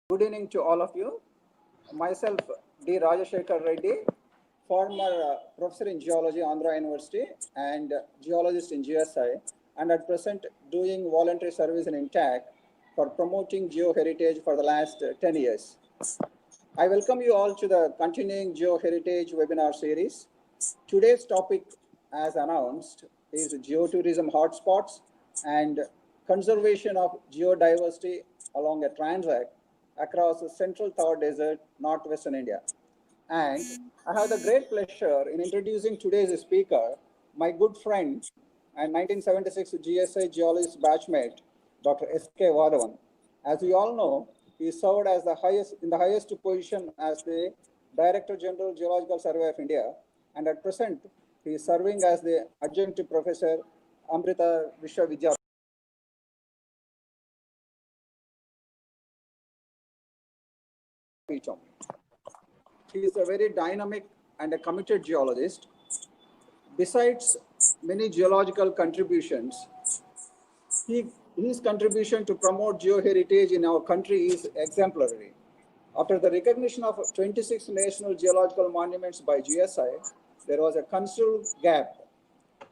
Good evening to all of you. Myself, D. Rajashekhar Reddy, former professor in geology, Andhra University, and geologist in GSI, and at present doing voluntary service in INTAC for promoting geoheritage for the last 10 years. I welcome you all to the continuing geoheritage webinar series. Today's topic, as announced, is geotourism hotspots and conservation of geodiversity along a transect across the central Thar Desert, northwestern India. And I have the great pleasure in introducing today's speaker, my good friend and 1976 GSI geologist batchmate, Dr. S.K. Vadhavan. As we all know, he served as in the highest position as the Director General Geological Survey of India, and at present he is serving as the adjunct professor Amrita Vishwa Vidyapeetham. He is a very dynamic and a committed geologist. Besides many geological contributions, his contribution to promote geoheritage in our country is exemplary. After the recognition of 26 national geological monuments by GSI, there was a considerable gap.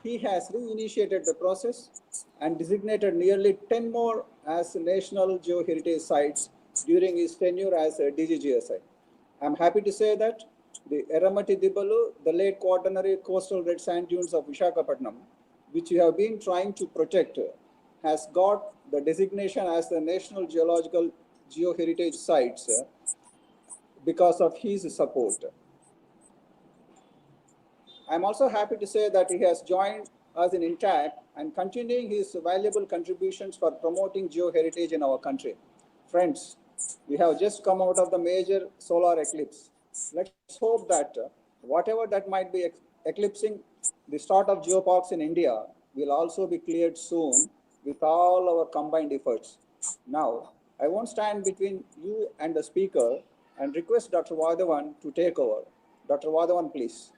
He has reinitiated the process and designated nearly 10 more as national geoheritage sites during his tenure as DGGSI. I'm happy to say that the Eramati Dibalu, the late quaternary coastal red sand dunes of Visakhapatnam, which we have been trying to protect, has got the designation as the National Geological Geoheritage Sites because of his support. I'm also happy to say that he has joined us in INTAC and continuing his valuable contributions for promoting geoheritage in our country. Friends, we have just come out of the major solar eclipse. Let's hope that whatever that might be eclipsing the start of geoparks in India will also be cleared soon with all our combined efforts. Now, I won't stand between you and the speaker and request Dr. Vadhavan to take over. Dr. Vadhavan, please.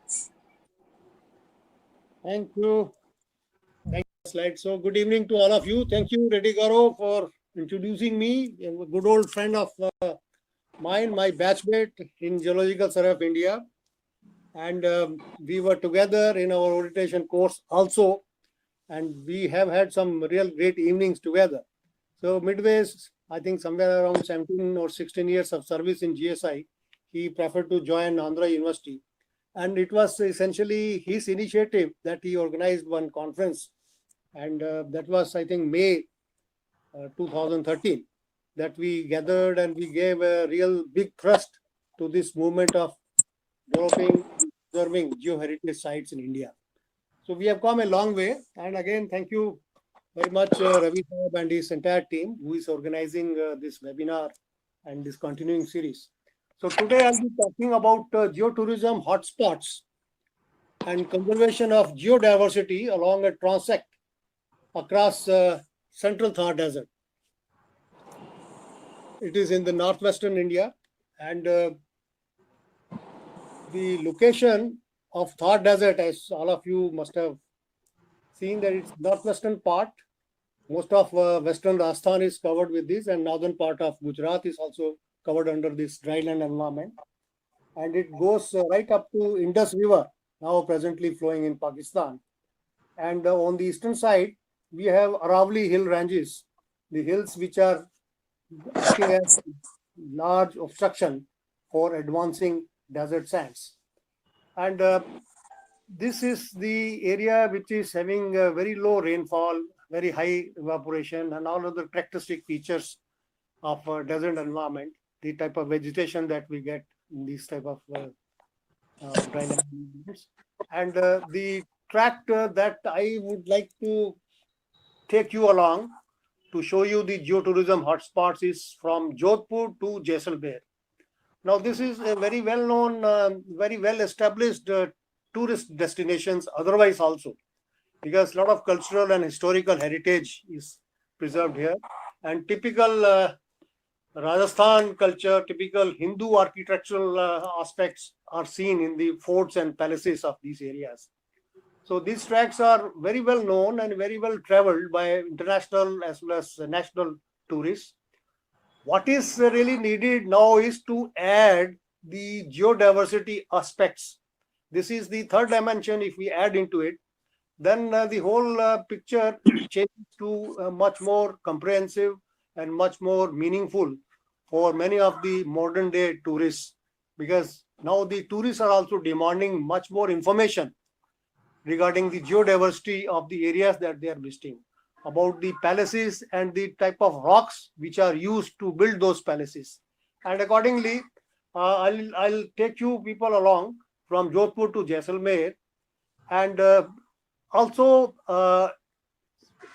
Thank you. Thank you, slide. So, good evening to all of you. Thank you, Reddy Garo, for introducing me. A good old friend of mine, my batchmate in Geological Survey of India. And we were together in our orientation course also. And we have had some real great evenings together. So, midways, I think somewhere around 17 or 16 years of service in GSI, he preferred to join Andhra University. And it was essentially his initiative that he organized one conference. And that was, I think, May 2013, that we gathered and we gave a real big thrust to this movement of developing, preserving geoheritage sites in India. So we have come a long way. And again, thank you very much, Ravi Sahab and his entire team who is organizing this webinar and this continuing series. So today I'll be talking about geotourism hotspots and conservation of geodiversity along a transect across central Thar Desert. It is in the northwestern India, and the location of Thar Desert, as all of you must have seen, that it's northwestern part. Most of western Rajasthan is covered with this, and northern part of Gujarat is also covered under this dryland environment. And it goes right up to Indus River, now presently flowing in Pakistan. And on the eastern side, we have Aravalli Hill ranges, the hills which are acting as large obstruction for advancing desert sands. And this is the area which is having very low rainfall, very high evaporation, and all other characteristic features of desert environment, the type of vegetation that we get in these type of dryland environments. And the tract that I would like to take you along to show you the geotourism hotspots is from Jodhpur to Jaisalmer. Now, this is a very well-known, very well-established tourist destinations otherwise also, because a lot of cultural and historical heritage is preserved here. And typical Rajasthan culture, typical Hindu architectural aspects are seen in the forts and palaces of these areas. So these tracks are very well known and very well traveled by international as well as national tourists. What is really needed now is to add the geodiversity aspects. This is the third dimension. If we add into it, then the whole picture changes to much more comprehensive and much more meaningful for many of the modern day tourists, because now the tourists are also demanding much more information regarding the geodiversity of the areas that they are visiting, about the palaces and the type of rocks which are used to build those palaces. And accordingly, I'll take you people along from Jodhpur to Jaisalmer, and also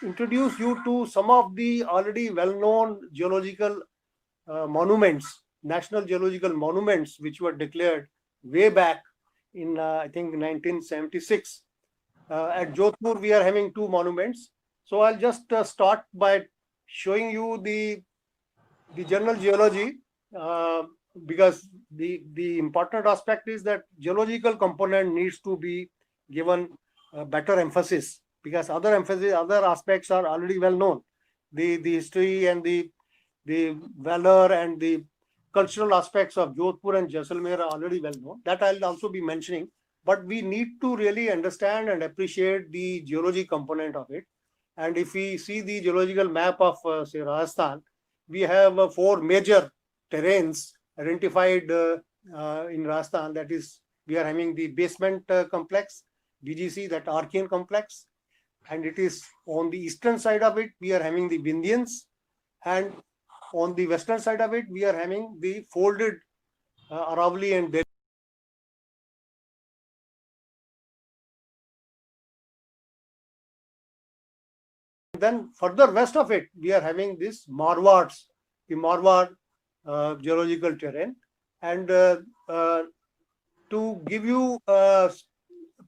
introduce you to some of the already well-known geological monuments, national geological monuments, which were declared way back in, I think, 1976. At Jodhpur, we are having two monuments. So I'll just start by showing you the general geology, because the important aspect is that geological component needs to be given better emphasis, because other aspects are already well known. The history and the valor and the cultural aspects of Jodhpur and Jaisalmer are already well known. That I'll also be mentioning. But we need to really understand and appreciate the geology component of it. And if we see the geological map of, say, Rajasthan, we have 4 major terrains identified in Rajasthan. That is, we are having the basement complex, BGC, that Archean complex. And it is on the eastern side of it, we are having the Vindhyans. And on the western side of it, we are having the folded Aravalli and Delhi. Then further west of it, we are having this Marwads, the Marwad geological terrain. And to give you a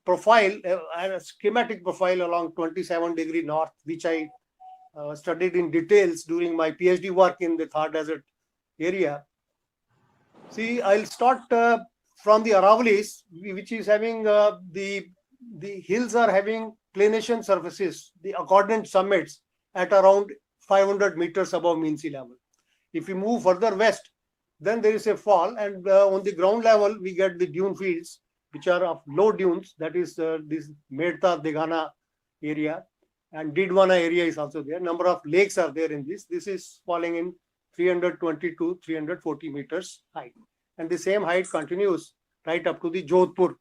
profile, a schematic profile along 27° north, which I studied in details during my PhD work in the Thar Desert area. See, I'll start from the Aravallis, which is having the hills are having clination surfaces, the accordant summits at around 500 meters above mean sea level. If we move further west, then there is a fall, and on the ground level, we get the dune fields, which are of low dunes. That is this Medta Degana area, and Didwana area is also there. Number of lakes are there in this. This is falling in 320 to 340 meters height. And the same height continues right up to the Jodhpur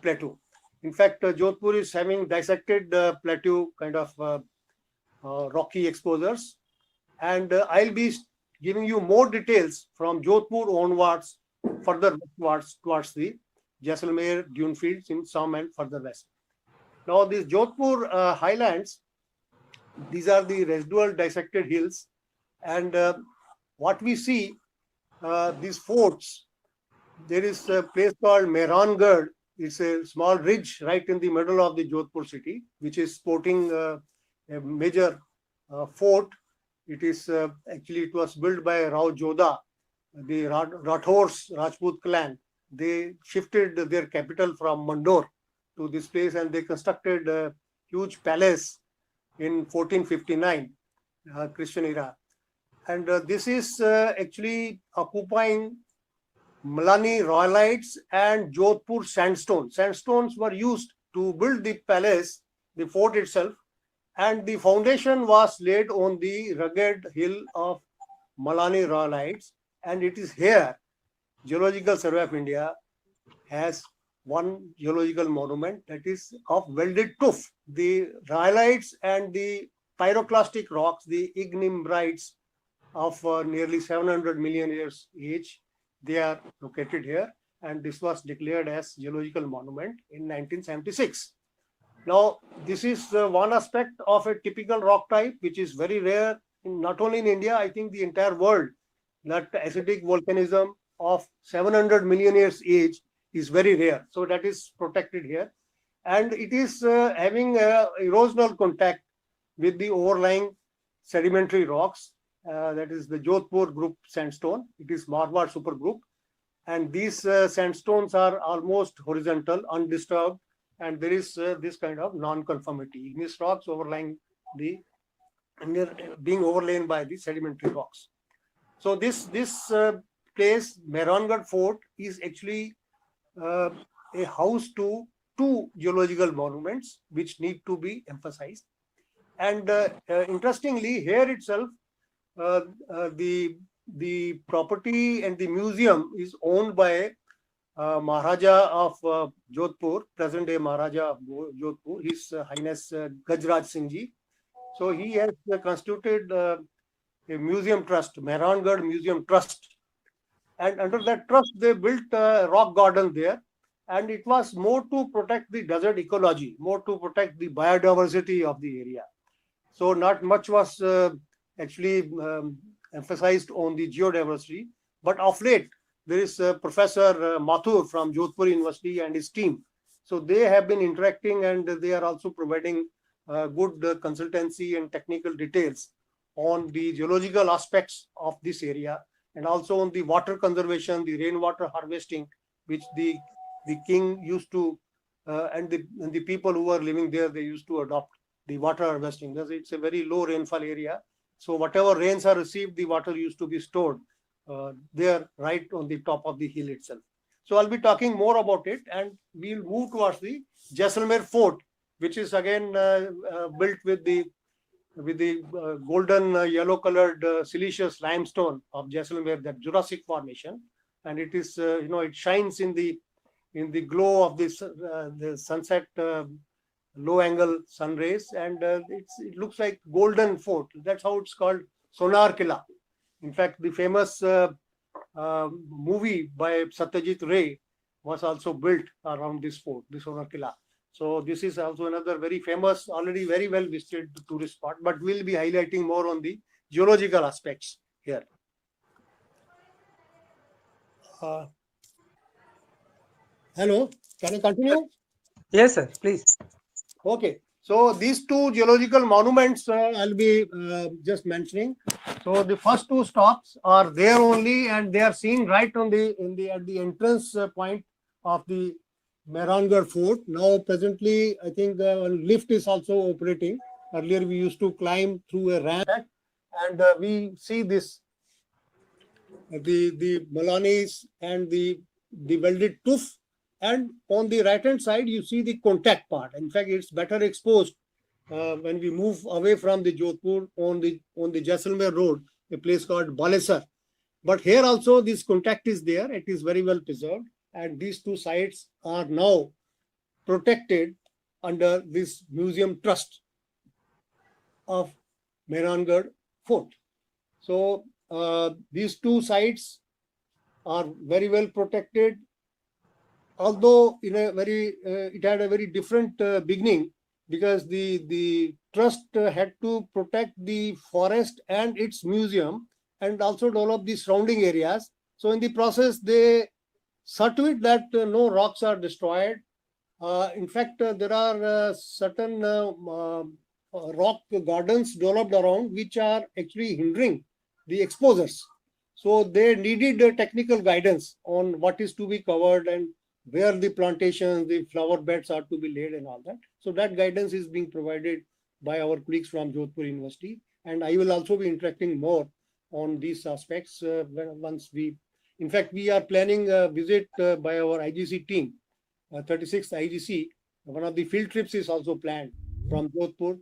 plateau. In fact, Jodhpur is having dissected plateau kind of rocky exposures. And I'll be giving you more details from Jodhpur onwards, further westwards towards the Jaisalmer dune fields in some and further west. Now, these Jodhpur highlands, these are the residual dissected hills. And what we see, these forts, there is a place called Mehrangarh. It's a small ridge right in the middle of the Jodhpur city, which is sporting a major fort. It is actually, it was built by Rao Jodha, the Rathors Rajput clan. They shifted their capital from Mandor to this place, and they constructed a huge palace in 1459, Christian era. And this is actually occupying Malani rhyolites and Jodhpur sandstone. Sandstones were used to build the palace, the fort itself, and the foundation was laid on the rugged hill of Malani rhyolites. And it is here Geological Survey of India has one geological monument, that is of welded tuff. The rhyolites and the pyroclastic rocks, the ignimbrites of nearly 700 million years age, they are located here, and this was declared as geological monument in 1976. Now, this is one aspect of a typical rock type, which is very rare, not only in India, I think the entire world, that acidic volcanism of 700 million years age is very rare. So that is protected here. And it is having erosional contact with the overlying sedimentary rocks. That is the Jodhpur group sandstone. It is Marwad supergroup. And these sandstones are almost horizontal, undisturbed. And there is this kind of non-conformity. Igneous rocks overlying being overlain by the sedimentary rocks. So this place, Mehrangarh Fort, is actually a house to two geological monuments which need to be emphasized. And interestingly, here itself, uh, the property and the museum is owned by Maharaja of Jodhpur, present day Maharaja of Jodhpur, His Highness Gajraj Singh Ji. So he has constituted a museum trust, Mehrangarh Museum Trust. And under that trust, they built a rock garden there. And it was more to protect the desert ecology, more to protect the biodiversity of the area. So not much was actually emphasized on the geodiversity. But of late, there is Professor Mathur from Jodhpur University and his team. So they have been interacting and they are also providing good consultancy and technical details on the geological aspects of this area and also on the water conservation, the rainwater harvesting, which the king used to, and the people who are living there, they used to adopt the water harvesting. Because it's a very low rainfall area. So whatever rains are received, the water used to be stored there right on the top of the hill itself. So I'll be talking more about it, and we'll move towards the Jaisalmer Fort, which is again built with the golden yellow colored siliceous limestone of Jaisalmer, that Jurassic formation, and it is it shines in the glow of this the sunset low angle sun rays, and it looks like golden fort. That's how it's called, Sonar Killa. In fact, the famous movie by Satyajit Ray was also built around this fort, the Sonar Killa. So this is also another very famous, already very well visited tourist spot, but we'll be highlighting more on the geological aspects here. Hello, can I continue? Yes, sir. Please. Okay, so these two geological monuments I'll be just mentioning. So the first two stops are there only, and they are seen right on at the entrance point of the Mehrangarh Fort. Now presently, I think a lift is also operating. Earlier we used to climb through a ramp, and we see this the Malanis and the welded tooth. And on the right hand side, you see the contact part. In fact, it's better exposed when we move away from the Jodhpur on the Jaisalmer road, a place called Balesar. But here also this contact is there. It is very well preserved, and these two sites are now protected under this museum trust of Mehrangarh Fort. So these two sites are very well protected, although in a very it had a very different beginning, because the trust had to protect the forest and its museum and also develop the surrounding areas. So in the process, they saw to it that no rocks are destroyed. In fact, there are certain rock gardens developed around which are actually hindering the exposures. So they needed technical guidance on what is to be covered and where the plantations, the flower beds are to be laid and all that. So that guidance is being provided by our colleagues from Jodhpur University. And I will also be interacting more on these aspects once we, in fact, we are planning a visit by our IGC team, 36th IGC. One of the field trips is also planned from Jodhpur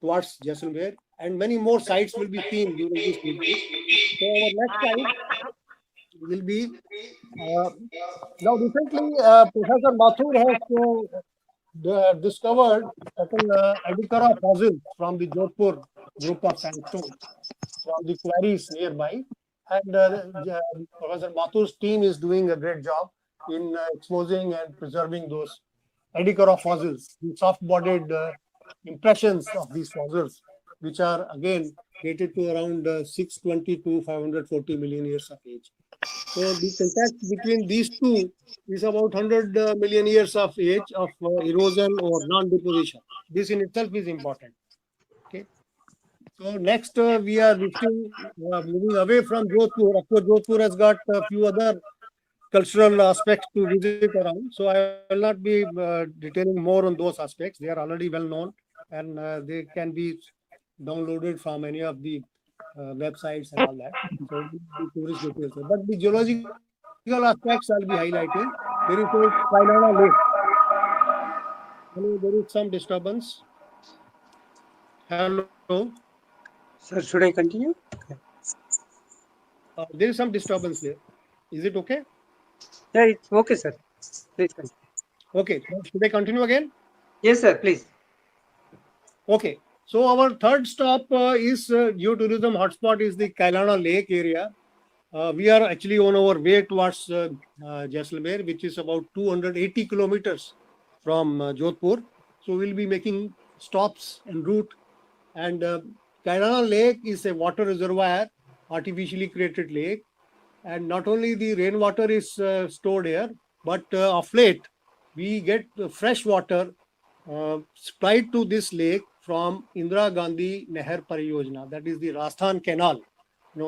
towards Jaisalmer, and many more sites will be seen during this field trip. So our next site will be now recently Professor Mathur has discovered certain Adhikara fossils from the Jodhpur group of sandstone from the quarries nearby, and Professor Mathur's team is doing a great job in exposing and preserving those Adhikara fossils, the soft-bodied impressions of these fossils, which are again dated to around 620 to 540 million years of age. So the contact between these two is about 100 million years of age of erosion or non-deposition. This in itself is important. Okay. So next we are moving away from Jodhpur. Of course, Jodhpur has got a few other cultural aspects to visit around. So I will not be detailing more on those aspects. They are already well known, and they can be downloaded from any of the websites and all that. So the tourist details. But the geological aspects I'll be highlighting. There is a Kailana Lake. Hello, there is some disturbance. Hello. Sir, should I continue? There is some disturbance there. Is it okay? Yeah, it's okay, sir. Please continue. Okay. Should I continue again? Yes, sir, please. Okay. So our third stop is geotourism hotspot is the Kailana Lake area. We are actually on our way towards Jaisalmer, which is about 280 kilometers from Jodhpur. So we'll be making stops en route. And Kailana Lake is a water reservoir, artificially created lake. And not only the rainwater is stored here, but of late we get fresh water supplied to this lake from Indira Gandhi Nehar Pariyojana, that is the Rajasthan Canal.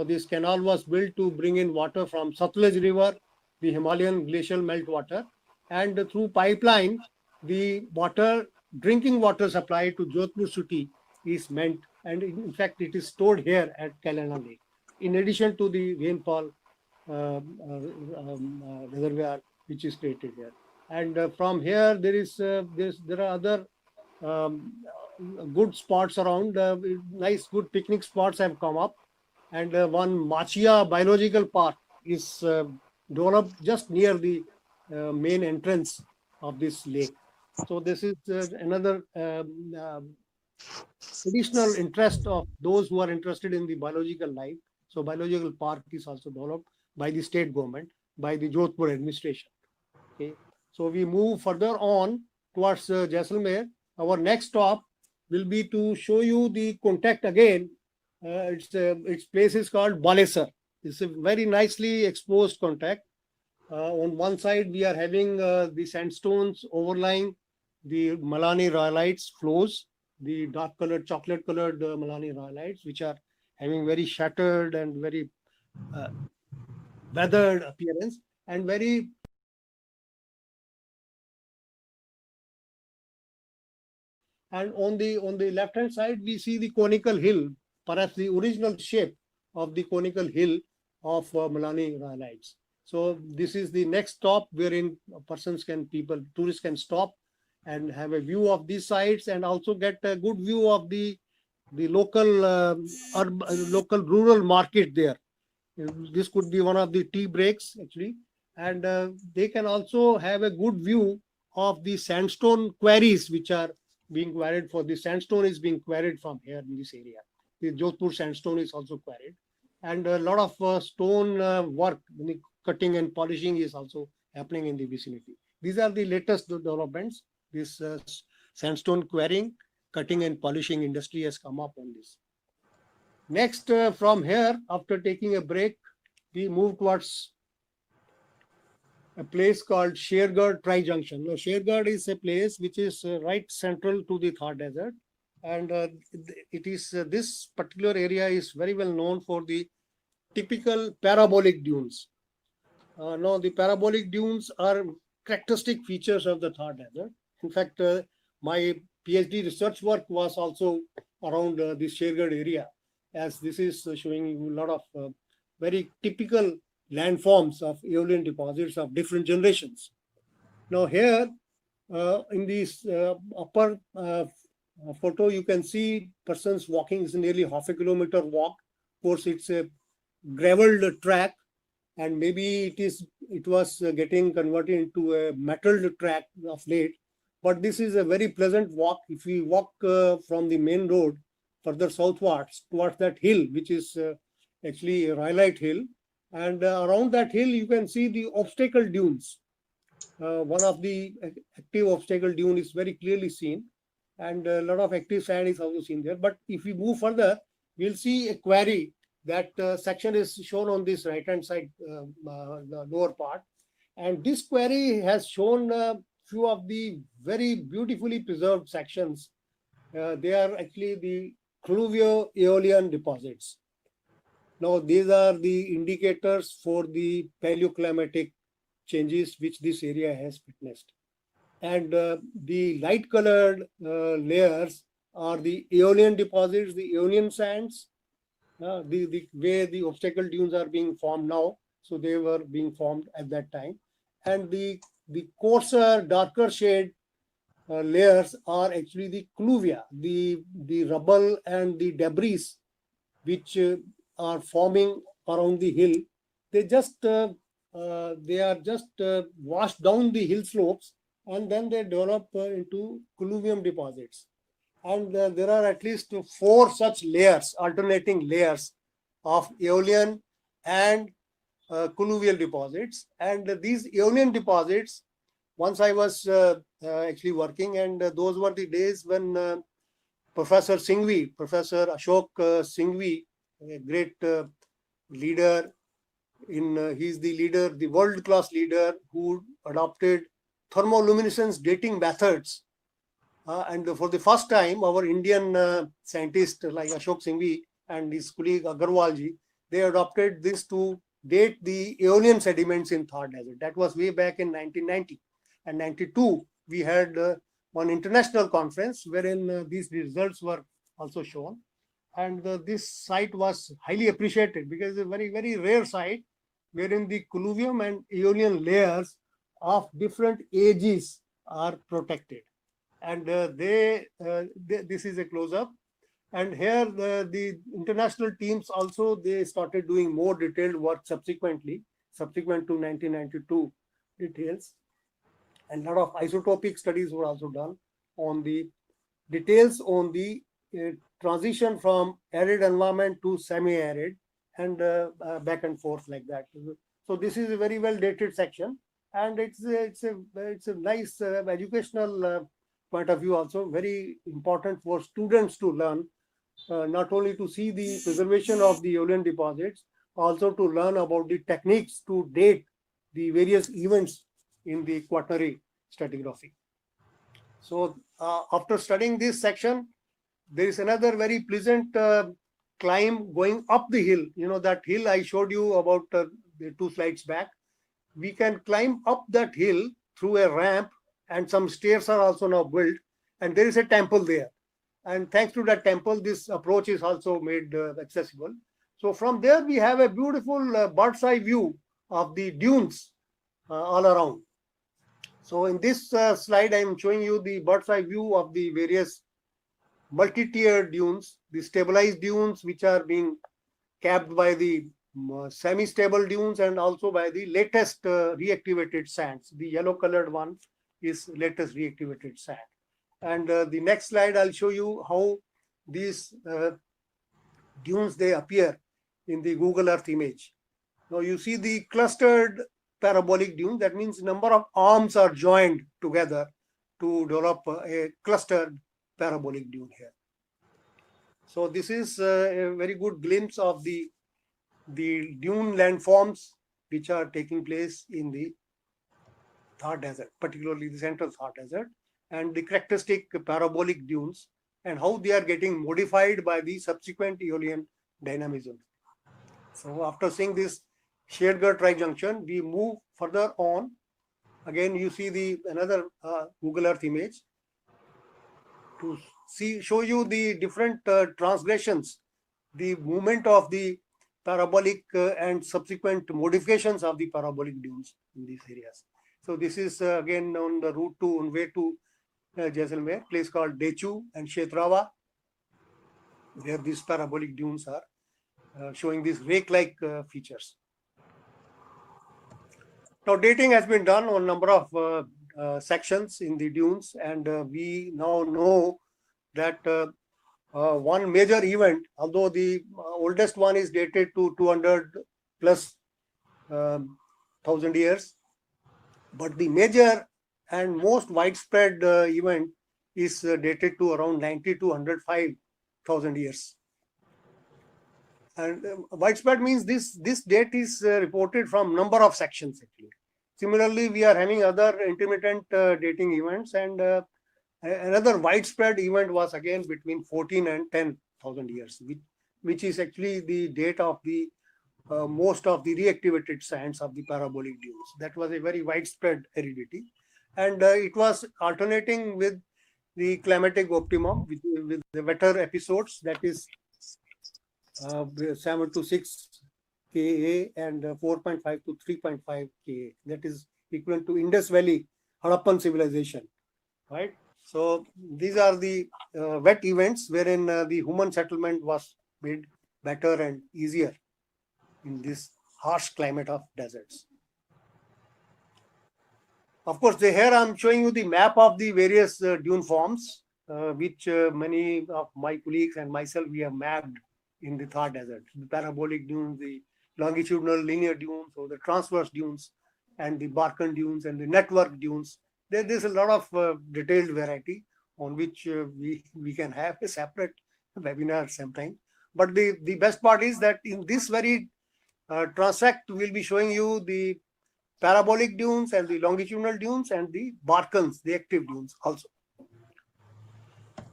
This canal was built to bring in water from Satluj River, the Himalayan glacial meltwater, and through pipeline, the drinking water supply to Jodhpur city is meant, and in fact, it is stored here at Kailana Lake. In addition to the rainfall reservoir which is created here, and from here there are other good spots around. Nice, good picnic spots have come up. And one Machia Biological Park is developed just near the main entrance of this lake. So this is another additional interest of those who are interested in the biological life. So biological park is also developed by the state government, by the Jodhpur administration. Okay. So we move further on towards Jaisalmer. Our next stop will be to show you the contact again. Its place is called Balesar. It's a very nicely exposed contact. On one side, we are having the sandstones overlying the Malani rhyolites flows, the dark colored, chocolate colored Malani rhyolites, which are having very shattered and very weathered appearance and very and on the left hand side we see the conical hill, perhaps the original shape of the conical hill of Malani rhyolites. So this is the next stop wherein tourists can stop and have a view of these sites and also get a good view of the local local rural market there. This could be one of the tea breaks actually, and they can also have a good view of the sandstone quarries which are being quarried. For the sandstone is being quarried from here in this area. The Jodhpur sandstone is also quarried, and a lot of stone work, cutting and polishing is also happening in the vicinity. These are the latest developments. This sandstone quarrying, cutting and polishing industry has come up on this. Next, from here, after taking a break, we move towards a place called Shergarh Tri-Junction. Now, Shergarh is a place which is right central to the Thar Desert, and it is this particular area is very well known for the typical parabolic dunes. Now, the parabolic dunes are characteristic features of the Thar Desert. In fact, my PhD research work was also around this Shergarh area, as this is showing you a lot of very typical landforms of aeolian deposits of different generations. Now here, in this upper photo, you can see persons walking. It's nearly half a kilometer walk. Of course, it's a graveled track, and maybe it was getting converted into a metalled track of late. But this is a very pleasant walk. If we walk from the main road further southwards towards that hill, which is actually a rhyolite hill, and around that hill you can see the obstacle dunes. One of the active obstacle dune is very clearly seen, and a lot of active sand is also seen there. But if we move further, we'll see a quarry. That section is shown on this right hand side, the lower part, and this quarry has shown few of the very beautifully preserved sections. They are actually the Cluvio-Aeolian deposits. Now, these are the indicators for the paleoclimatic changes which this area has witnessed. And the light colored layers are the Aeolian deposits, the Aeolian sands. the way the obstacle dunes are being formed now. So they were being formed at that time. And the coarser, darker shade layers are actually the colluvia, the rubble and the debris which are forming around the hill. They are just washed down the hill slopes, and then they develop into colluvium deposits. And there are at least 4 such layers, alternating layers of aeolian and colluvial deposits. And these aeolian deposits, once I was actually working, and those were the days when Professor Singhvi, Professor Ashok Singhvi, a great leader he's the leader, the world-class leader who adopted thermoluminescence dating methods. And for the first time, our Indian scientists like Ashok Singhvi and his colleague Agarwalji, they adopted this to date the aeolian sediments in Thar Desert. That was way back in 1990. And 92, we had one international conference wherein these results were also shown. And this site was highly appreciated because it's a very, very rare site wherein the colluvium and aeolian layers of different ages are protected. And this is a close-up. And here the international teams also, they started doing more detailed work subsequent to 1992 details. And a lot of isotopic studies were also done on the details on the transition from arid environment to semi-arid and back and forth like that. So this is a very well dated section, and it's a nice educational point of view also, very important for students to learn, not only to see the preservation of the aeolian deposits, also to learn about the techniques to date the various events in the quaternary stratigraphy. So after studying this section, there is another very pleasant climb going up the hill. You know, that hill I showed you about 2 slides back. We can climb up that hill through a ramp, and some stairs are also now built, and there is a temple there. And thanks to that temple, this approach is also made accessible. So from there, we have a beautiful bird's eye view of the dunes all around. So in this slide, I am showing you the bird's eye view of the various multi-tiered dunes, the stabilized dunes, which are being capped by the semi-stable dunes and also by the latest reactivated sands. The yellow colored one is latest reactivated sand. And the next slide, I'll show you how these dunes, they appear in the Google Earth image. Now you see the clustered parabolic dune. That means number of arms are joined together to develop a clustered parabolic dune here. So this is a very good glimpse of the dune landforms which are taking place in the Thar Desert, particularly the central Thar Desert, and the characteristic parabolic dunes and how they are getting modified by the subsequent aeolian dynamism. So after seeing this Shadegard trijunction, we move further on. Again, you see another Google Earth image to show you the different transgressions, the movement of the parabolic and subsequent modifications of the parabolic dunes in these areas. So this is again on the route to way to Jaisalmer, place called Dechu and Shetrawa, where these parabolic dunes are showing these rake-like features. Now dating has been done on a number of sections in the dunes, and we now know that one major event, although the oldest one is dated to 200 plus thousand years, but the major and most widespread event is dated to around 90 to 105,000 years. And widespread means this date is reported from number of sections actually. Similarly, we are having other intermittent dating events, and another widespread event was again between 14 and 10,000 years, which is actually the date of the most of the reactivated sands of the parabolic dunes. That was a very widespread heredity, and it was alternating with the climatic optimum with the wetter episodes, that is 7 to 6 Ka and 4.5 to 3.5 Ka. That is equivalent to Indus Valley Harappan civilization, right? So these are the wet events wherein the human settlement was made better and easier in this harsh climate of deserts. Of course, here I'm showing you the map of the various dune forms, which many of my colleagues and myself, we have mapped in the Thar Desert. The parabolic dunes, the longitudinal linear dunes, or the transverse dunes, and the Barkhan dunes and the network dunes. There's a lot of detailed variety on which we can have a separate webinar sometime. But the best part is that in this very transect, we'll be showing you the parabolic dunes and the longitudinal dunes and the Barkhans, the active dunes also.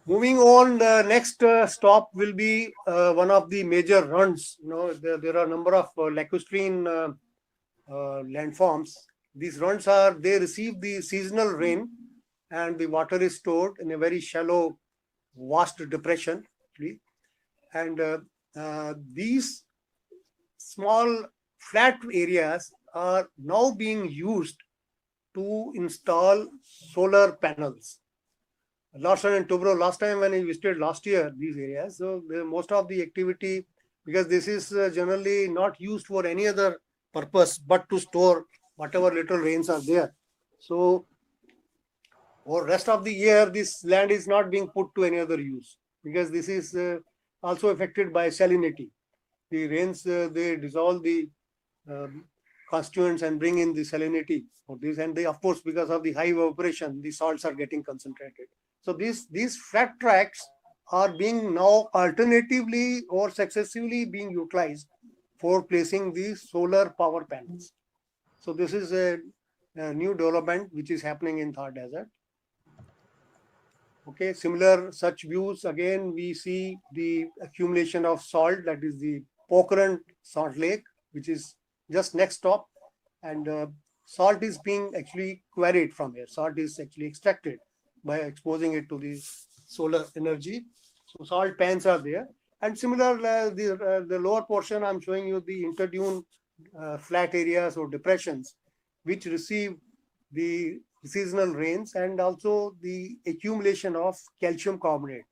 Moving on, the next stop will be one of the major runs. There are a number of lacustrine landforms. These runs they receive the seasonal rain, and the water is stored in a very shallow, vast depression. And these small flat areas are now being used to install solar panels. Larsen and Toubro, last time when I visited last year, these areas, so most of the activity, because this is generally not used for any other purpose but to store whatever little rains are there. So for rest of the year, this land is not being put to any other use, because this is also affected by salinity. The rains, they dissolve the constituents and bring in the salinity for this, and they, of course, because of the high evaporation, the salts are getting concentrated. So these flat tracts are being now alternatively or successively being utilized for placing these solar power panels. So this is a new development which is happening in Thar Desert. Okay, similar such views, again we see the accumulation of salt, that is the Pokhran Salt Lake, which is just next stop, and salt is being actually quarried from here. Salt is actually extracted by exposing it to the solar energy. So salt pans are there, and similar the lower portion I'm showing you the interdune flat areas or depressions which receive the seasonal rains and also the accumulation of calcium carbonate.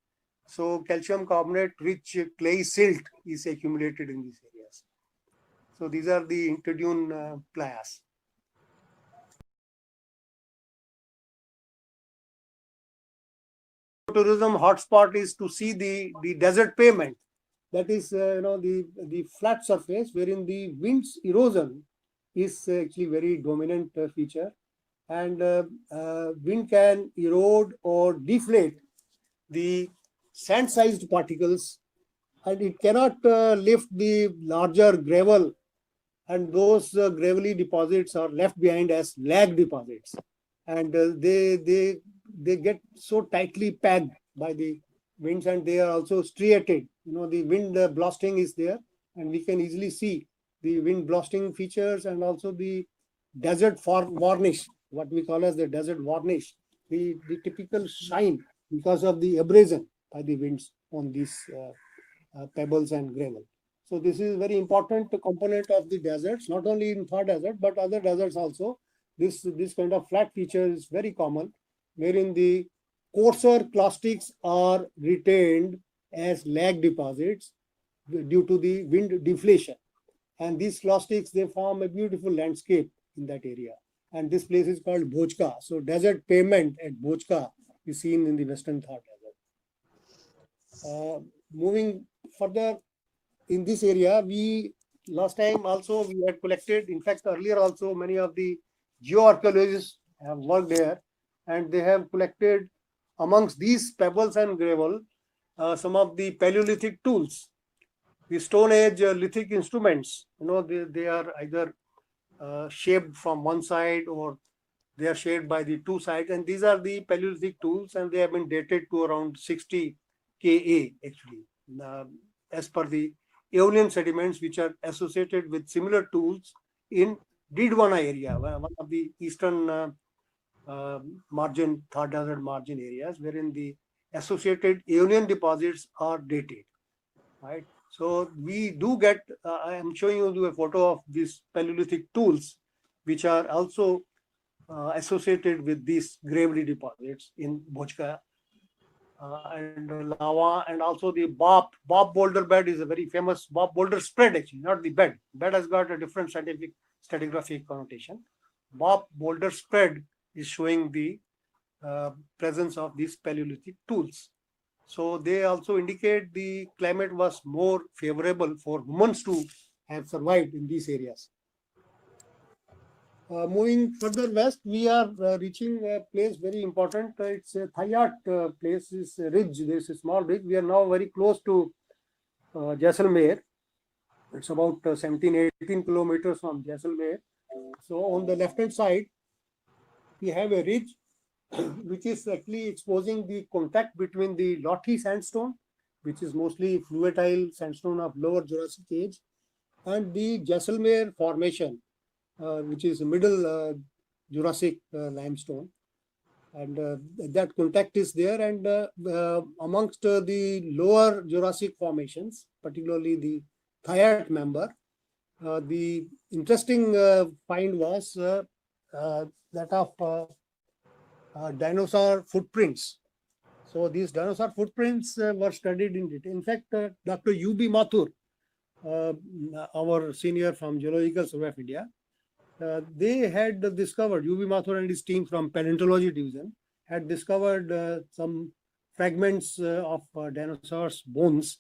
So calcium carbonate rich clay silt is accumulated in these areas. So these are the interdune playas. Tourism hotspot is to see the desert pavement. That is, the flat surface wherein the wind's erosion is actually very dominant feature, and wind can erode or deflate the sand-sized particles, and it cannot lift the larger gravel, and those gravelly deposits are left behind as lag deposits, and they get so tightly packed by the winds, and they are also striated. The wind blasting is there, and we can easily see the wind blasting features and also the desert varnish, what we call as the desert varnish, the typical shine because of the abrasion by the winds on these pebbles and gravel. So this is very important component of the deserts, not only in Thar Desert, but other deserts also. This kind of flat feature is very common, wherein the coarser clastics are retained as lag deposits due to the wind deflation. And these clastics, they form a beautiful landscape in that area. And this place is called Bhojka. So desert pavement at Bhojka is seen in the Western Thar Desert. Moving further, in this area, last time also we had collected, in fact, earlier also many of the geoarchaeologists have worked there, and they have collected amongst these pebbles and gravel some of the Paleolithic tools, the Stone Age lithic instruments. They are either shaped from one side or they are shaped by the two sides, and these are the Paleolithic tools, and they have been dated to around 60 Ka actually, as per the Aeolian sediments which are associated with similar tools in Didwana area, one of the eastern margin, Thar Desert margin areas, wherein the associated Aeolian deposits are dated, right? So we do get, I am showing you a photo of these Paleolithic tools, which are also associated with these gravely deposits in Bhojkaya. And lava, and also the Bob boulder bed is a very famous Bob boulder spread, actually, not the bed. Bed has got a different scientific stratigraphic connotation. Bob boulder spread is showing the presence of these Paleolithic tools. So they also indicate the climate was more favorable for humans to have survived in these areas. Moving further west, we are reaching a place very important. It's a Thayat place, is a ridge. There's a small ridge. We are now very close to Jaisalmer. It's about 17, 18 kilometers from Jaisalmer. So on the left-hand side, we have a ridge which is actually exposing the contact between the Lothi sandstone, which is mostly fluviatile sandstone of lower Jurassic age, and the Jaisalmer formation, which is middle Jurassic limestone. And that contact is there. And amongst the lower Jurassic formations, particularly the Thayat member, the interesting find was that of dinosaur footprints. So these dinosaur footprints were studied in detail. In fact, Dr. U.B. Mathur, our senior from Geological Survey of India, they had discovered, U.B. Mathur and his team from Paleontology Division had discovered some fragments of dinosaurs' bones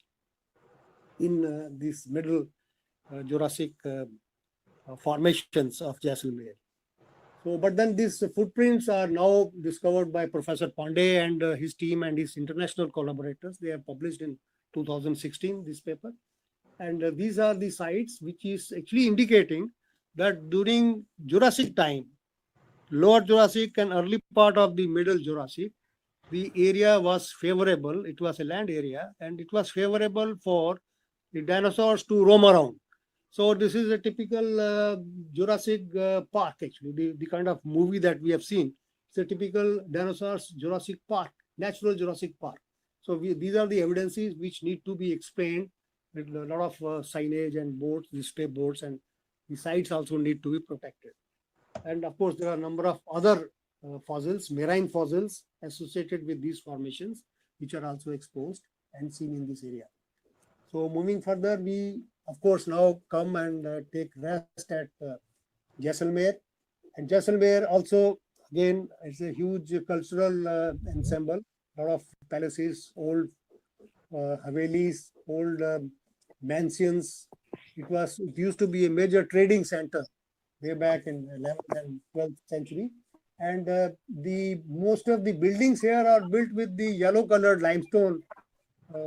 in these middle Jurassic formations of Jaisalmer. So, but then these footprints are now discovered by Professor Pandey and his team and his international collaborators. They have published in 2016 this paper. And these are the sites which is actually indicating that during Jurassic time, lower Jurassic and early part of the middle Jurassic, the area was favorable. It was a land area and it was favorable for the dinosaurs to roam around. So this is a typical Jurassic Park, actually, the kind of movie that we have seen. It's a typical dinosaurs Jurassic Park, natural Jurassic Park. So these are the evidences which need to be explained with a lot of signage and boards, display boards, and the sites also need to be protected. And of course, there are a number of other fossils, marine fossils associated with these formations, which are also exposed and seen in this area. So moving further, we of course now come and take rest at Jaisalmer. And Jaisalmer also, again, it's a huge cultural ensemble, a lot of palaces, old havelis, old mansions. It used to be a major trading center way back in 11th and 12th century. And the most of the buildings here are built with the yellow colored limestone,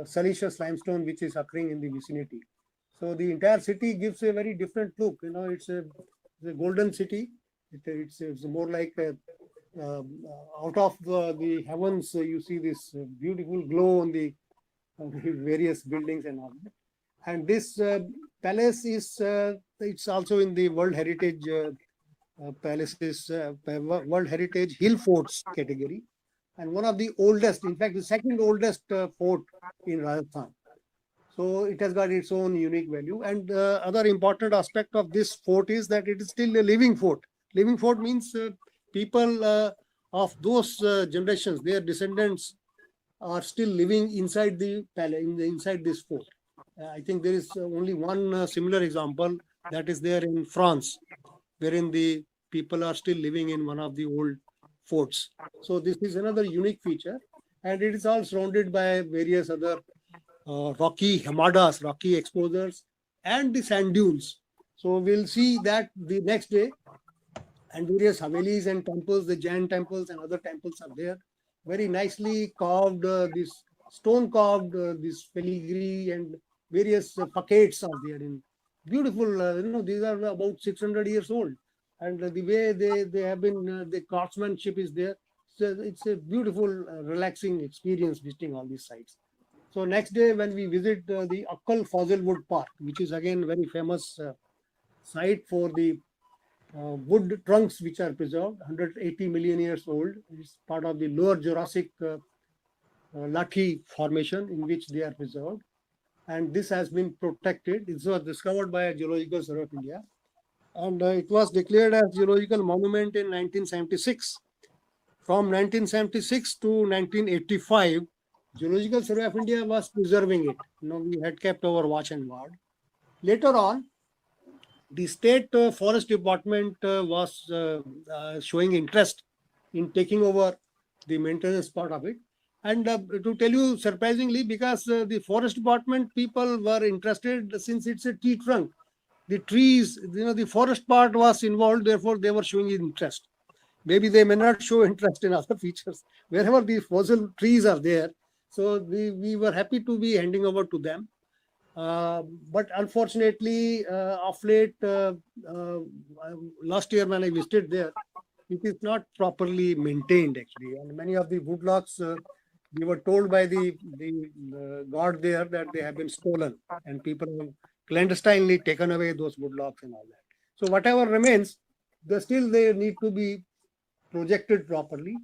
siliceous limestone, which is occurring in the vicinity. So the entire city gives a very different look. You know, it's a golden city. It's more like out of the heavens, you see this beautiful glow on the various buildings and all that. And this palace is, it's also in the World Heritage Palaces, World Heritage Hill Forts category. And one of the oldest, in fact, the second oldest fort in Rajasthan. So it has got its own unique value. And other important aspect of this fort is that it is still a living fort. Living fort means people of those generations, their descendants are still living inside the palace, inside this fort. I think there is only one similar example that is there in France, wherein the people are still living in one of the old forts. So this is another unique feature, and it is all surrounded by various other rocky hamadas, rocky exposures, and the sand dunes. So we'll see that the next day, and various havelis and temples, the Jain temples and other temples are there, very nicely carved, this stone carved, this filigree and various facades are there in beautiful, these are about 600 years old. And the way they have been, the craftsmanship is there. So it's a beautiful, relaxing experience visiting all these sites. So next day when we visit the Akkal Fossil Wood Park, which is again very famous site for the wood trunks which are preserved, 180 million years old. It's part of the lower Jurassic Lathi formation in which they are preserved. and this has been protected. It was discovered by Geological Survey of India, and it was declared as geological monument in 1976. From 1976 to 1985, Geological Survey of India was preserving it. We had kept our watch and ward. Later on, the state forest department was showing interest in taking over the maintenance part of it. And to tell you surprisingly, because the forest department people were interested since it's a tree trunk. The trees, the forest part was involved, therefore they were showing interest. Maybe they may not show interest in other features. Wherever the fossil trees are there, so we were happy to be handing over to them. But unfortunately, of late, last year when I visited there, it is not properly maintained actually. And many of the woodlocks, we were told by the guard there that they have been stolen and people have clandestinely taken away those woodlocks and all that. So whatever remains, still they need to be projected properly.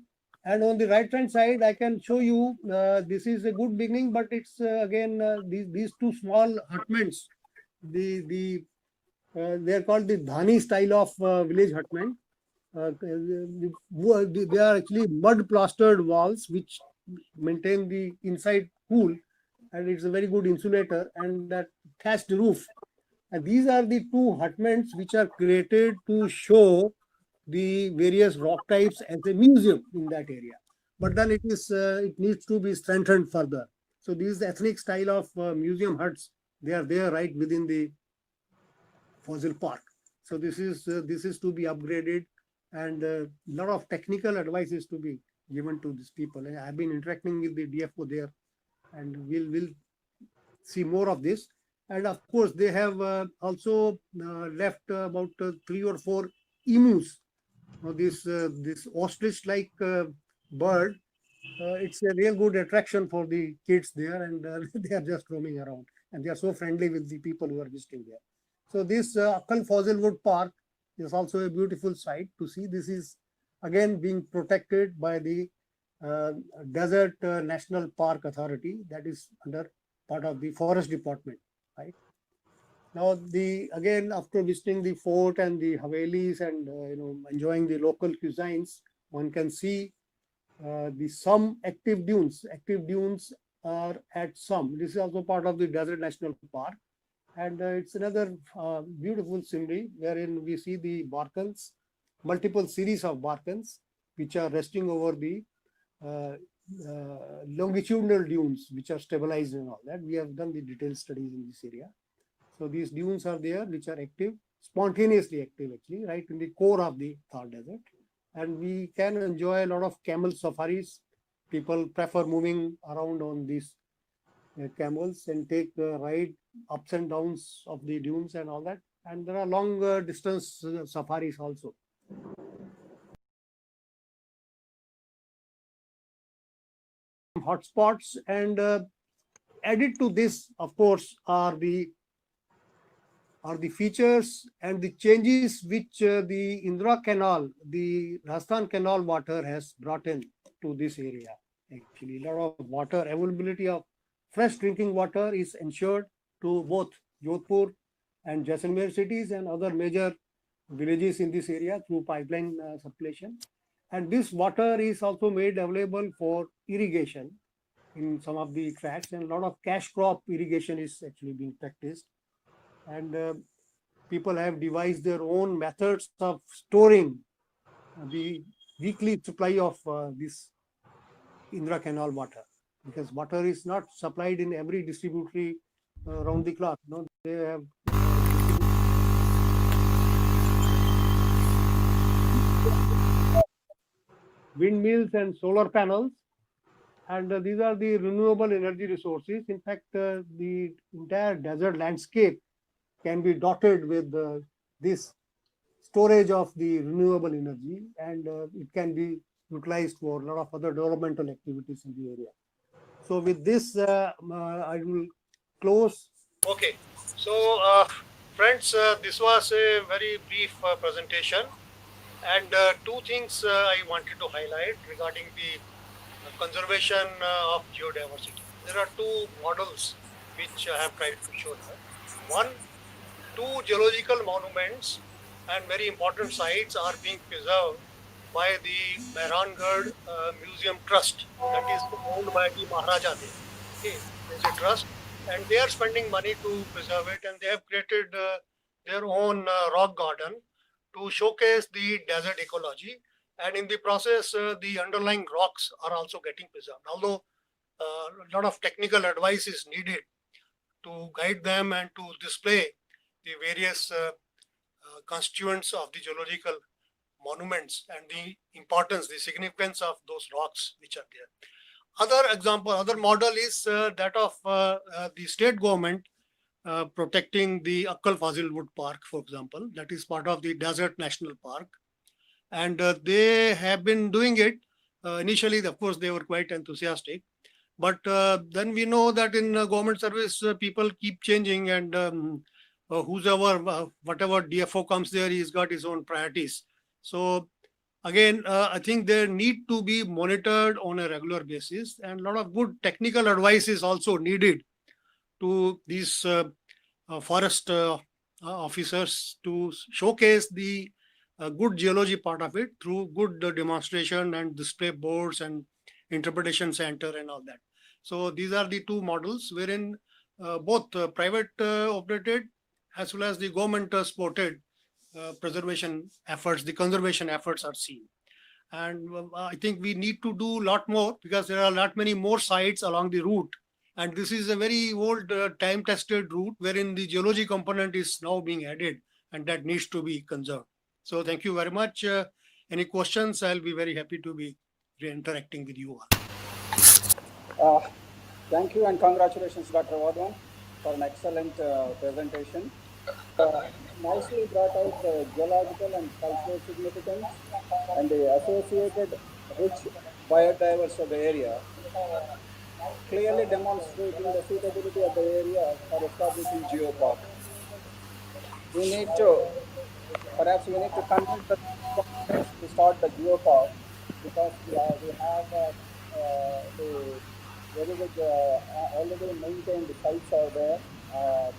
And on the right hand side, I can show you, this is a good beginning, but it's again, these two small hutments, they're called the Dhani style of village hutment. They are actually mud plastered walls which maintain the inside cool, and it's a very good insulator, and that thatched roof. And these are the two hutments which are created to show the various rock types as a museum in that area. But then it needs to be strengthened further. So these ethnic style of museum huts, they are there right within the fossil park. So this is to be upgraded, and a lot of technical advice is to be given to these people. And I've been interacting with the DFO there, and we'll see more of this. And of course, they have also left about 3 or 4 emus. This ostrich-like bird, it's a real good attraction for the kids there, and they are just roaming around, and they are so friendly with the people who are visiting there. So this Akkal Fossilwood Park is also a beautiful sight to see. This is again being protected by the Desert National Park Authority, that is under part of the Forest Department, right? Now, again, after visiting the fort and the Havelis and enjoying the local cuisines, one can see some active dunes. Active dunes are at some. This is also part of the Desert National Park, and it's another beautiful scenery wherein we see the barkans, multiple series of barkans, which are resting over the longitudinal dunes, which are stabilized and all that. We have done the detailed studies in this area. So these dunes are there, which are active, spontaneously active actually, right in the core of the Thar Desert. And we can enjoy a lot of camel safaris. People prefer moving around on these camels and take the ride ups and downs of the dunes and all that. And there are long distance safaris also. Hotspots, and added to this, of course, are the features and the changes which the Indra Canal, the Rajasthan Canal water has brought in to this area. Actually, a lot of water availability of fresh drinking water is ensured to both Jodhpur and Jaisalmer cities and other major villages in this area through pipeline circulation. And this water is also made available for irrigation in some of the tracts, and a lot of cash crop irrigation is actually being practiced. And people have devised their own methods of storing the weekly supply of this Indra Canal water, because water is not supplied in every distributory round the clock. They have windmills and solar panels, and these are the renewable energy resources. In fact, the entire desert landscape can be dotted with this storage of the renewable energy, and it can be utilized for a lot of other developmental activities in the area. So with this, I will close. Okay, so friends, this was a very brief presentation, and 2 things I wanted to highlight regarding the conservation of geodiversity. There are 2 models which I have tried to show here. One, two geological monuments and very important sites are being preserved by the Mehrangarh Museum Trust, that is owned by the Maharaja there. Okay, there's a trust, and they are spending money to preserve it, and they have created their own rock garden to showcase the desert ecology. And in the process, the underlying rocks are also getting preserved. Although a lot of technical advice is needed to guide them and to display the various constituents of the geological monuments and the importance, the significance of those rocks which are there. Other example, other model is that of the state government protecting the Akkal Fazil Wood Park, for example. That is part of the Desert National Park. And they have been doing it. Initially, of course, they were quite enthusiastic. But then we know that in government service, people keep changing, and whatever DFO comes there, he's got his own priorities. So again, I think they need to be monitored on a regular basis, and a lot of good technical advice is also needed to these forest officers to showcase the good geology part of it through good demonstration and display boards and interpretation center and all that. So these are the two models wherein both private operated as well as the government supported preservation efforts, the conservation efforts are seen. And I think we need to do a lot more because there are a lot many more sites along the route. And this is a very old time-tested route wherein the geology component is now being added, and that needs to be conserved. So thank you very much. Any questions? I'll be very happy to be interacting with you all. Thank you and congratulations, Dr. Wadhwan, for an excellent presentation. Nicely brought out the geological and cultural significance and the associated rich biodiversity of the area, clearly demonstrating the suitability of the area for establishing geopark. Perhaps we need to convince the government to start the geopark because we have the very good already maintained sites are there,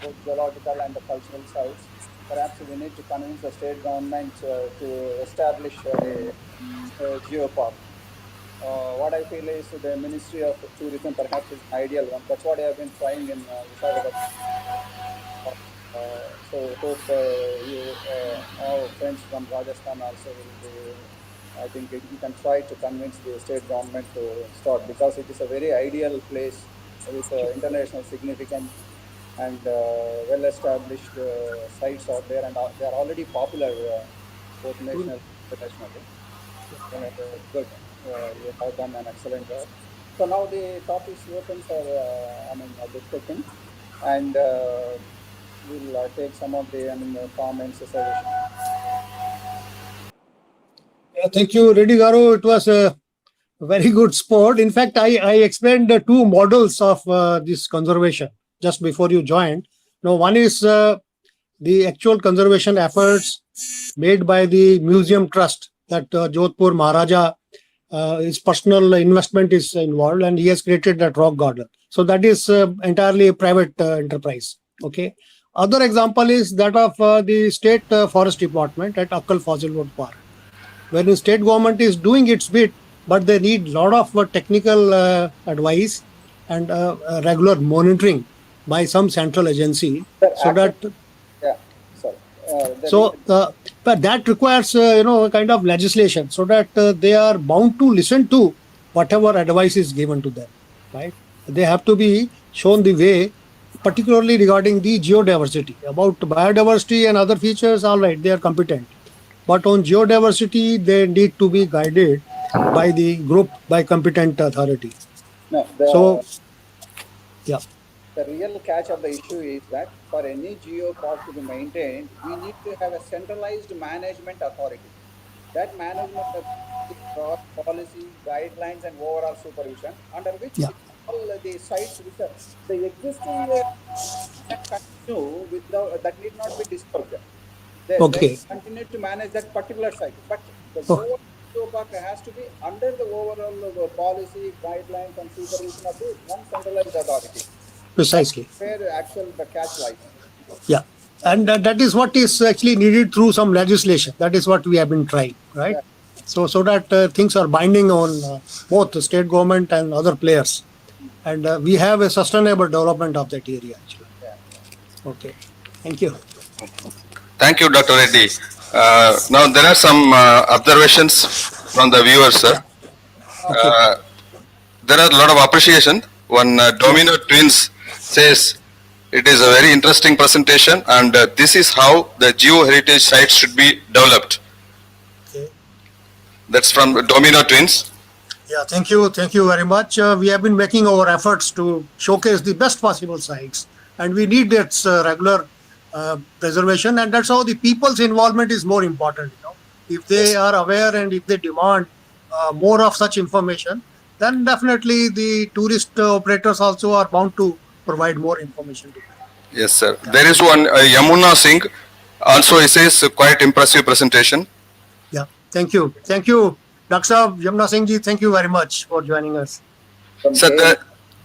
both geological and the cultural sites. Perhaps we need to convince the state government to establish a geopark. What I feel is the Ministry of Tourism perhaps is ideal one. That's what I have been trying in Visakhapatnam. So hope our friends from Rajasthan also will be, I think we can try to convince the state government to start because it is a very ideal place with international significance and well-established sites out there, and they are already popular both national and internationally. Good. You have done an excellent job. So now the topic is open for discussion, and we'll take some of the comments, suggestions. Thank you, Reddy Garu. It was a very good sport. In fact, I explained the two models of this conservation just before you joined. Now, one is the actual conservation efforts made by the museum trust that Jodhpur Maharaja, his personal investment is involved, and he has created that rock garden. So that is entirely a private enterprise. Okay. Other example is that of the state forest department at Akkal Fazil Wood Park, where the state government is doing its bit, but they need a lot of technical advice and regular monitoring by some central agency, so that. Yeah, sorry. But that requires a kind of legislation, so that they are bound to listen to whatever advice is given to them. Right? They have to be shown the way, particularly regarding the geodiversity. About biodiversity and other features, all right, they are competent. But on geodiversity, they need to be guided by the group, by competent authority. No, yeah. The real catch of the issue is that for any geopark to be maintained, we need to have a centralized management authority. That management authority draws policy, guidelines, and overall supervision, under which all the sites which are the existing continue without, that need not be disturbed. They continue to manage that particular site, but the overall geopark has to be under the overall policy, guidelines, and supervision of the one centralized authority. Precisely. where actual the catch lies. Yeah. And that is what is actually needed through some legislation. That is what we have been trying, right? Yeah. So that things are binding on both the state government and other players. And we have a sustainable development of that area, actually. Yeah. Okay. Thank you. Thank you, Dr. Reddy. Now there are some observations from the viewers, sir. Okay. There are a lot of appreciation. One Domino Twins says it is a very interesting presentation, and this is how the geo heritage sites should be developed. Okay. That's from Domino Twins. Yeah, thank you. Thank you very much. We have been making our efforts to showcase the best possible sites, and we need its regular preservation, and that's how the people's involvement is more important. If they are aware and if they demand more of such information, then definitely the tourist operators also are bound to provide more information to them. Yes, sir. There is one Yamuna Singh. Also, he says quite impressive presentation. Yeah, thank you. Thank you, Dr. Saab, Yamuna Singh ji, thank you very much for joining us. Sir,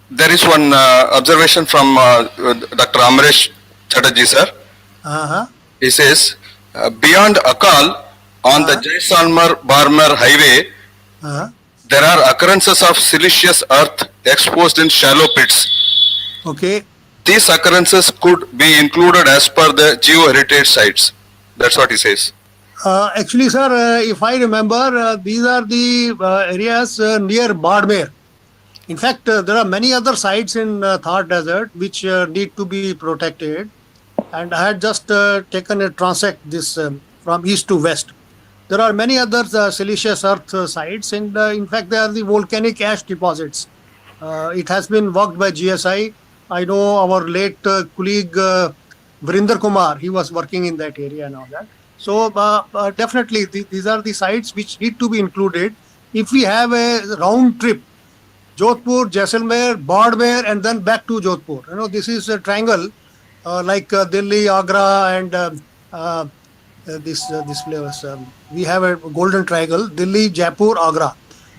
there is one observation from Dr. Amresh Chatterjee, sir. Uh-huh. He says, beyond Akal, on the Jaisalmer-Barmer highway, Uh-huh. there are occurrences of siliceous earth exposed in shallow pits. Okay. These occurrences could be included as per the geo-heritage sites. That's what he says. Actually, sir, if I remember, these are the areas near Bardmer. In fact, there are many other sites in Thar Desert which need to be protected. And I had just taken a transect this from east to west. There are many other siliceous earth sites, and in fact, they are the volcanic ash deposits. It has been worked by GSI. I know our late colleague Vrinder Kumar, he was working in that area and all that. So definitely, these are the sites which need to be included. If we have a round trip, Jodhpur, Jaisalmer, Bardmer, and then back to Jodhpur. This is a triangle like Delhi, Agra, and this place. We have a golden triangle: Delhi, Jaipur, Agra.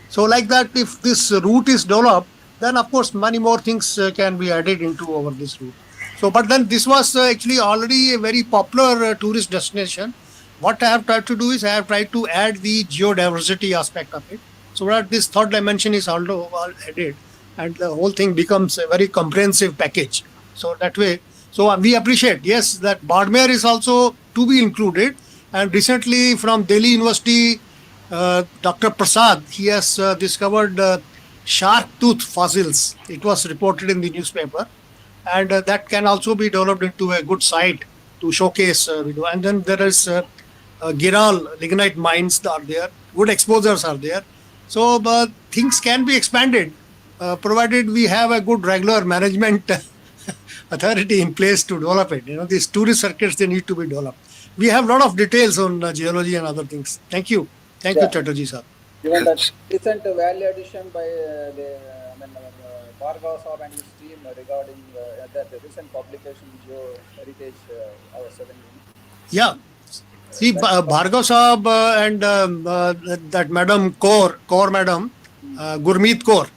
So like that, if this route is developed, then of course many more things can be added into over this route. So, but then this was actually already a very popular tourist destination. What I have tried to do is I have tried to add the geodiversity aspect of it, so that this third dimension is also added, and the whole thing becomes a very comprehensive package. So that way, so we appreciate, yes, that Bardmer is also to be included. And recently from Delhi University, Dr. Prasad, he has discovered shark tooth fossils. It was reported in the newspaper, and that can also be developed into a good site to showcase. And then there is Giral lignite mines are there, good exposures are there. So things can be expanded, provided we have a good regular management authority in place to develop it. These tourist circuits, they need to be developed. We have a lot of details on geology and other things. Thank you. Thank you, Chatterjee sir. Even that recent value addition by Bhargav Saab and his team regarding that recent publication, Geo Heritage, our 7. Yeah. See, Bhargav Saab and that Madam Kaur Madam, Gurmeet Kaur,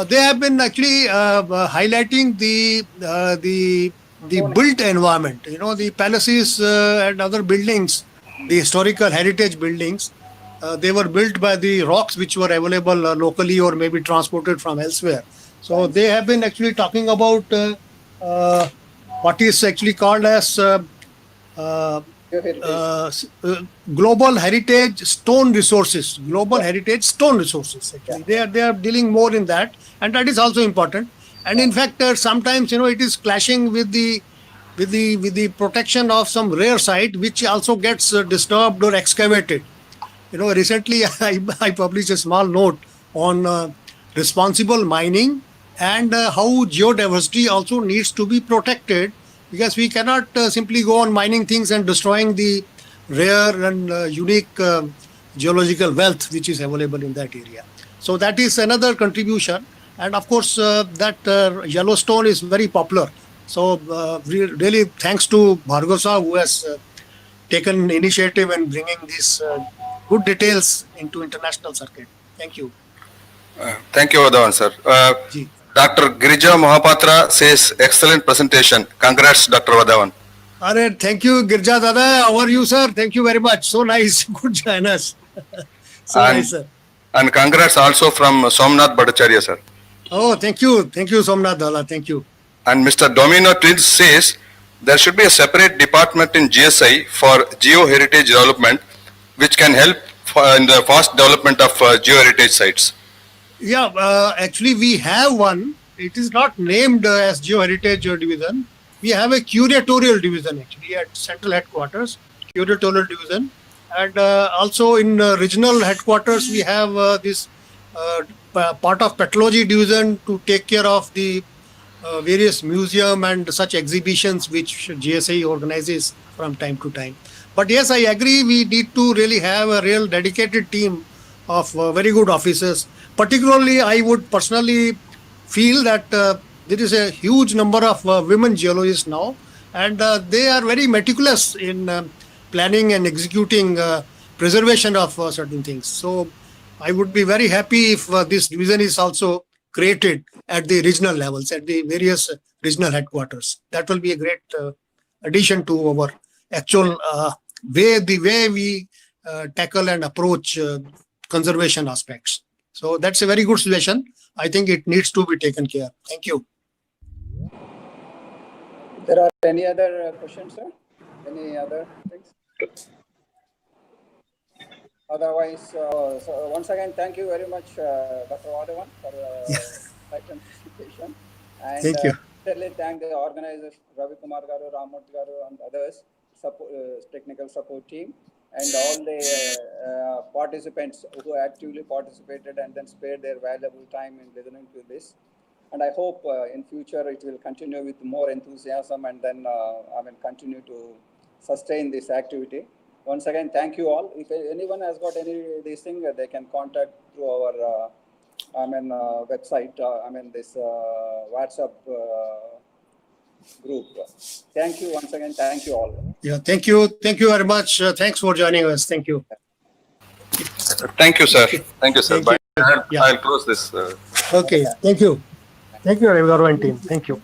they have been actually highlighting the built environment. The palaces and other buildings, the historical heritage buildings, they were built by the rocks which were available locally or maybe transported from elsewhere. So they have been actually talking about what is actually called as global heritage stone resources. Global heritage stone resources. Actually, they are dealing more in that, and that is also important. And in fact, sometimes it is clashing with the protection of some rare site, which also gets disturbed or excavated. Recently I published a small note on responsible mining and how geodiversity also needs to be protected, because we cannot simply go on mining things and destroying the rare and unique geological wealth which is available in that area. So that is another contribution. And of course, that Yellowstone is very popular. So really thanks to Bhargav Saab, who has taken initiative in bringing these good details into international circuit. Thank you. Thank you, Adhan, sir. Dr. Girija Mohapatra says, excellent presentation. Congrats, Dr. Vadavan. Are, thank you, Girja Dada. How are you, sir? Thank you very much. So nice. Good join us. So And- nice, sir. And congrats also from Somnath Bhattacharya, sir. Oh, thank you. Thank you, Somnath Dala. Thank you. And Mr. Domino Twins says, there should be a separate department in GSI for geo-heritage development, which can help in the fast development of geo-heritage sites. Yeah, actually, we have one. It is not named as Geo-Heritage Division. We have a curatorial division actually at central headquarters, curatorial division. And also in regional headquarters, we have this part of pathology division to take care of the various museum and such exhibitions which GSI organizes from time to time. But yes, I agree, we need to really have a real dedicated team of very good officers. Particularly, I would personally feel that there is a huge number of women geologists now, and they are very meticulous in planning and executing preservation of certain things. So I would be very happy if this division is also created at the regional levels, at the various regional headquarters. That will be a great addition to our actual the way we tackle and approach conservation aspects. So that's a very good suggestion. I think it needs to be taken care. Thank you. There are any other questions, sir? Any other things? Otherwise, so once again, thank you very much, Dr. Vadavan, for excellent presentation. And Thank you. certainly thank the organizers, Ravi Kumar Garu, Ramurthy Garu, and others, technical support team, and all the participants who actively participated and then spared their valuable time in listening to this. And I hope in future it will continue with more enthusiasm and then continue to sustain this activity. Once again, thank you all. If anyone has got any this thing, they can contact through our website. This WhatsApp group. Thank you once again. Thank you all. Yeah, thank you. Thank you very much. Thanks for joining us. Thank you. Thank you, sir. Thank you, sir. Thank you. Bye. Yeah. I'll close this. Okay. Thank you. Thank you, everyone team. Thank you.